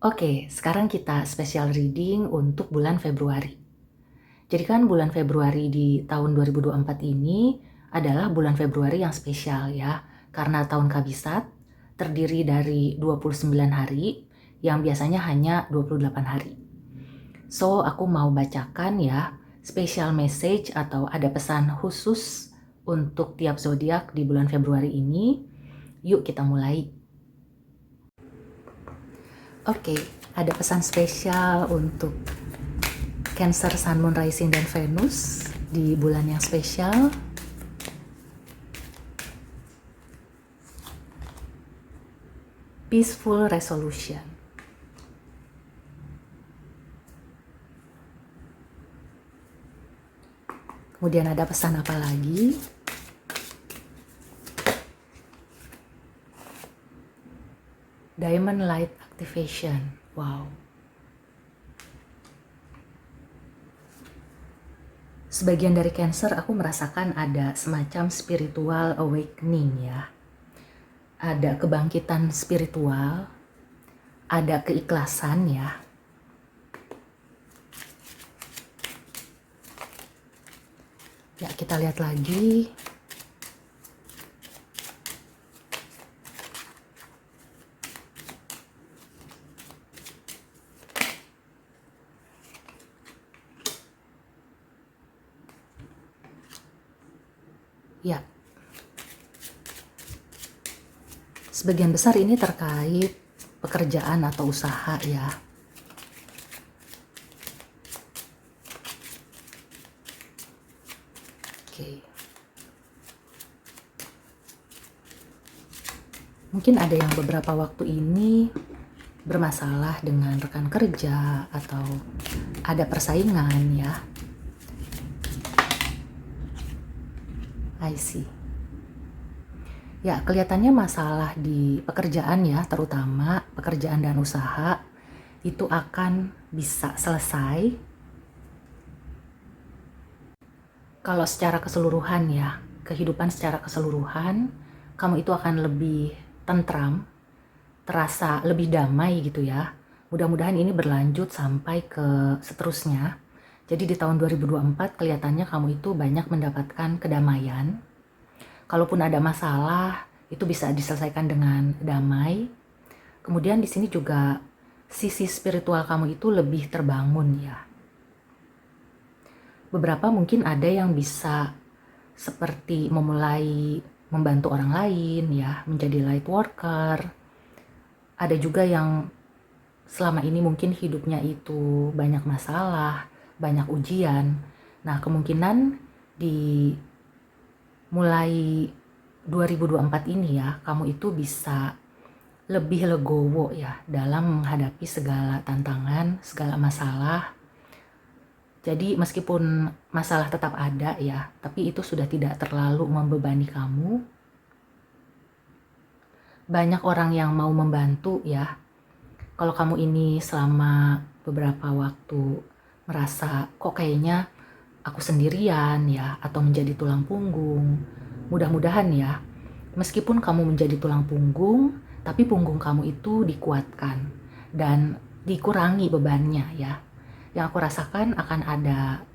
Oke, sekarang kita special reading untuk bulan Februari. Jadi kan bulan Februari di tahun 2024 ini adalah bulan Februari yang spesial ya. Karena tahun Kabisat terdiri dari 29 hari yang biasanya hanya 28 hari. So, aku mau bacakan ya special message atau ada pesan khusus untuk tiap zodiak di bulan Februari ini. Yuk kita mulai. Oke, ada pesan spesial untuk Cancer, Sun, Moon, Rising, dan Venus di bulan yang spesial. Peaceful resolution. Kemudian ada pesan apa lagi? Diamond Light Activation. Wow. Sebagian dari Cancer aku merasakan ada semacam spiritual awakening ya. Ada kebangkitan spiritual, ada keikhlasan ya. Ya, kita lihat lagi. Ya, sebagian besar ini terkait pekerjaan atau usaha ya. Oke. Mungkin ada yang beberapa waktu ini bermasalah dengan rekan kerja atau ada persaingan ya. I see. Ya, kelihatannya masalah di pekerjaan ya, terutama pekerjaan dan usaha itu akan bisa selesai kalau secara keseluruhan ya, kehidupan secara keseluruhan, kamu itu akan lebih tentram, terasa lebih damai gitu ya. Mudah-mudahan ini berlanjut sampai ke seterusnya. Jadi di tahun 2024 kelihatannya kamu itu banyak mendapatkan kedamaian. Kalaupun ada masalah, itu bisa diselesaikan dengan damai. Kemudian di sini juga sisi spiritual kamu itu lebih terbangun ya. Beberapa mungkin ada yang bisa seperti memulai membantu orang lain ya, menjadi light worker. Ada juga yang selama ini mungkin hidupnya itu banyak masalah, banyak ujian. Nah, kemungkinan di mulai 2024 ini ya, kamu itu bisa lebih legowo ya dalam menghadapi segala tantangan, segala masalah. Jadi meskipun masalah tetap ada ya, tapi itu sudah tidak terlalu membebani kamu. Banyak orang yang mau membantu ya. Kalau kamu ini selama beberapa waktu merasa kok kayaknya aku sendirian ya, atau menjadi tulang punggung, mudah-mudahan ya, meskipun kamu menjadi tulang punggung, tapi punggung kamu itu dikuatkan dan dikurangi bebannya ya. Yang aku rasakan akan ada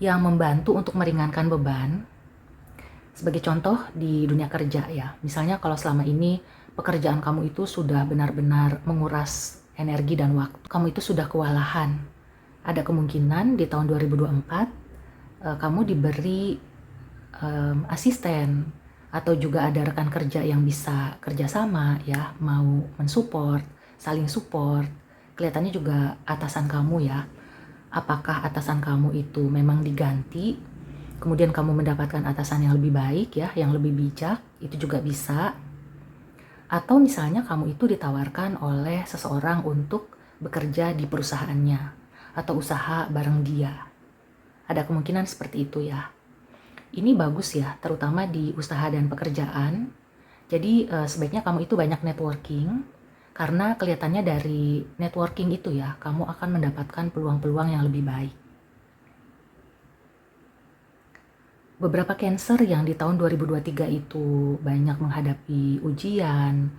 yang membantu untuk meringankan beban. Sebagai contoh di dunia kerja ya, misalnya kalau selama ini pekerjaan kamu itu sudah benar-benar menguras energi dan waktu, kamu itu sudah kewalahan. Ada kemungkinan di tahun 2024 kamu diberi asisten atau juga ada rekan kerja yang bisa kerjasama ya, mau mensupport, saling support. Kelihatannya juga atasan kamu ya. Apakah atasan kamu itu memang diganti, kemudian kamu mendapatkan atasan yang lebih baik ya, yang lebih bijak, itu juga bisa. Atau misalnya kamu itu ditawarkan oleh seseorang untuk bekerja di perusahaannya atau usaha bareng dia. Ada kemungkinan seperti itu ya. Ini bagus ya, terutama di usaha dan pekerjaan. Jadi sebaiknya kamu itu banyak networking, karena kelihatannya dari networking itu ya, kamu akan mendapatkan peluang-peluang yang lebih baik. Beberapa Cancer yang di tahun 2023 itu banyak menghadapi ujian,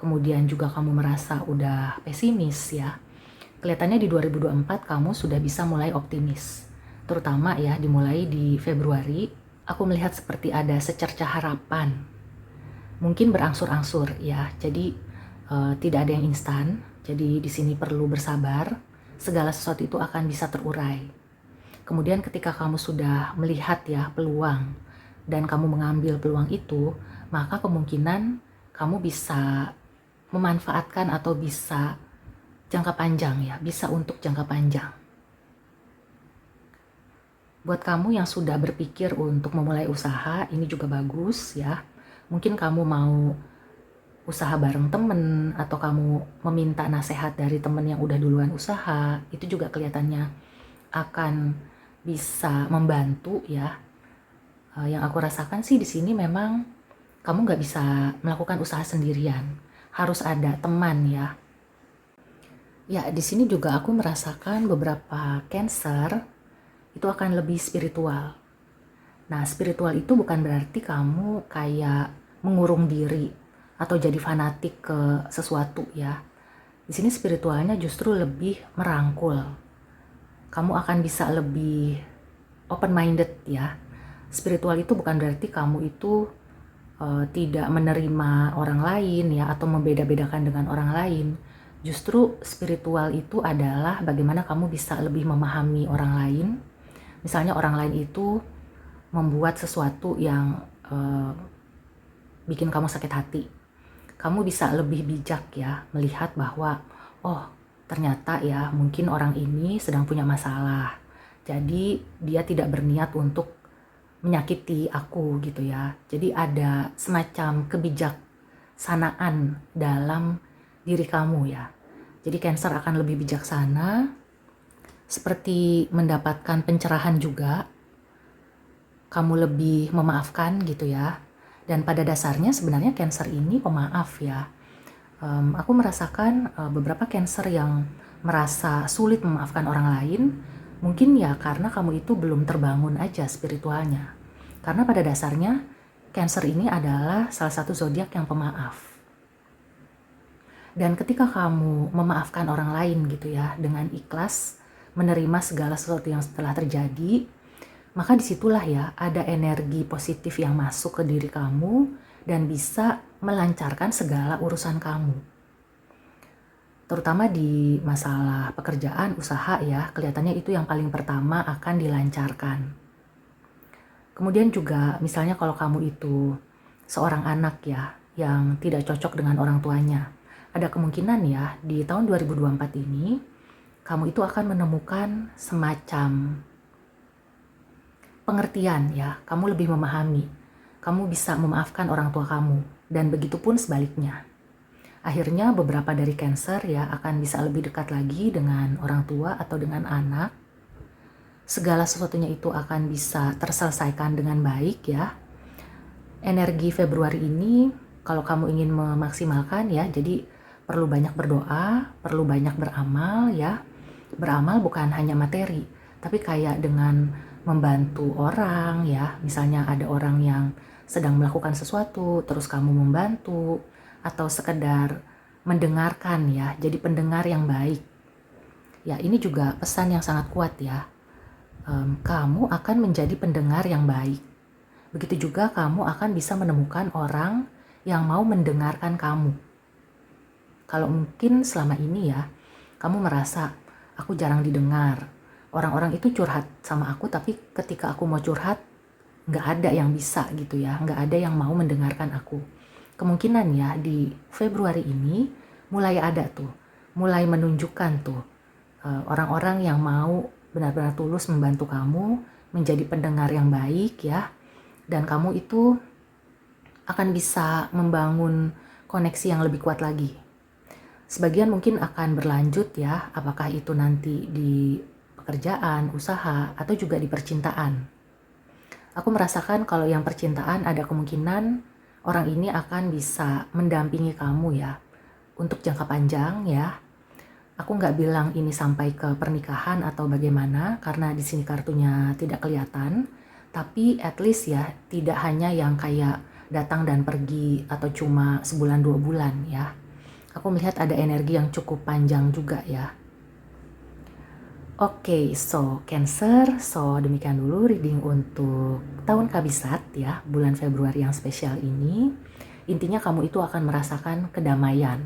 kemudian juga kamu merasa udah pesimis ya, kelihatannya di 2024 kamu sudah bisa mulai optimis. Terutama ya dimulai di Februari, aku melihat seperti ada secercah harapan. Mungkin berangsur-angsur ya, jadi tidak ada yang instan. Jadi di sini perlu bersabar, segala sesuatu itu akan bisa terurai. Kemudian ketika kamu sudah melihat ya peluang, dan kamu mengambil peluang itu, maka kemungkinan kamu bisa memanfaatkan atau bisa jangka panjang ya, bisa untuk jangka panjang. Buat kamu yang sudah berpikir untuk memulai usaha, ini juga bagus ya. Mungkin kamu mau usaha bareng temen, atau kamu meminta nasihat dari temen yang udah duluan usaha, itu juga kelihatannya akan bisa membantu ya. Yang aku rasakan sih di sini memang kamu nggak bisa melakukan usaha sendirian, harus ada teman ya. Ya, di sini juga aku merasakan beberapa Cancer itu akan lebih spiritual. Nah, spiritual itu bukan berarti kamu kayak mengurung diri atau jadi fanatik ke sesuatu ya. Di sini spiritualnya justru lebih merangkul. Kamu akan bisa lebih open-minded ya. Spiritual itu bukan berarti kamu itu tidak menerima orang lain ya, atau membeda-bedakan dengan orang lain. Justru spiritual itu adalah bagaimana kamu bisa lebih memahami orang lain. Misalnya orang lain itu membuat sesuatu yang bikin kamu sakit hati. Kamu bisa lebih bijak ya, melihat bahwa oh ternyata ya mungkin orang ini sedang punya masalah. Jadi dia tidak berniat untuk menyakiti aku gitu ya. Jadi ada semacam kebijaksanaan dalam diri kamu ya. Jadi Cancer akan lebih bijaksana, seperti mendapatkan pencerahan juga. Kamu lebih memaafkan gitu ya. Dan pada dasarnya sebenarnya Cancer ini pemaaf ya. Aku merasakan beberapa Cancer yang merasa sulit memaafkan orang lain, mungkin ya karena kamu itu belum terbangun aja spiritualnya. Karena pada dasarnya Cancer ini adalah salah satu zodiak yang pemaaf. Dan ketika kamu memaafkan orang lain gitu ya, dengan ikhlas menerima segala sesuatu yang telah terjadi, maka disitulah ya ada energi positif yang masuk ke diri kamu dan bisa melancarkan segala urusan kamu. Terutama di masalah pekerjaan, usaha ya, kelihatannya itu yang paling pertama akan dilancarkan. Kemudian juga misalnya kalau kamu itu seorang anak ya, yang tidak cocok dengan orang tuanya, ada kemungkinan ya di tahun 2024 ini, kamu itu akan menemukan semacam pengertian ya, kamu lebih memahami, kamu bisa memaafkan orang tua kamu, dan begitu pun sebaliknya. Akhirnya beberapa dari Cancer ya akan bisa lebih dekat lagi dengan orang tua atau dengan anak. Segala sesuatunya itu akan bisa terselesaikan dengan baik ya. Energi Februari ini kalau kamu ingin memaksimalkan ya, jadi perlu banyak berdoa, perlu banyak beramal ya. Beramal bukan hanya materi, tapi kayak dengan membantu orang ya. Misalnya ada orang yang sedang melakukan sesuatu, terus kamu membantu, atau sekedar mendengarkan ya, jadi pendengar yang baik. Ya, ini juga pesan yang sangat kuat ya. Kamu akan menjadi pendengar yang baik. Begitu juga kamu akan bisa menemukan orang yang mau mendengarkan kamu. Kalau mungkin selama ini ya, kamu merasa aku jarang didengar. Orang-orang itu curhat sama aku, tapi ketika aku mau curhat, nggak ada yang bisa gitu ya, nggak ada yang mau mendengarkan aku. Kemungkinan ya di Februari ini mulai ada tuh, mulai menunjukkan tuh orang-orang yang mau benar-benar tulus membantu kamu menjadi pendengar yang baik ya, dan kamu itu akan bisa membangun koneksi yang lebih kuat lagi. Sebagian mungkin akan berlanjut ya, apakah itu nanti di pekerjaan, usaha, atau juga di percintaan. Aku merasakan kalau yang percintaan ada kemungkinan orang ini akan bisa mendampingi kamu ya, untuk jangka panjang ya. Aku nggak bilang ini sampai ke pernikahan atau bagaimana, karena di sini kartunya tidak kelihatan. Tapi at least ya, tidak hanya yang kayak datang dan pergi atau cuma sebulan 2 bulan ya. Aku melihat ada energi yang cukup panjang juga ya. Oke, so Cancer, so demikian dulu reading untuk tahun Kabisat ya, bulan Februari yang spesial ini. Intinya kamu itu akan merasakan kedamaian.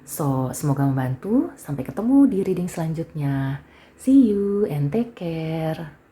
So, semoga membantu. Sampai ketemu di reading selanjutnya. See you and take care.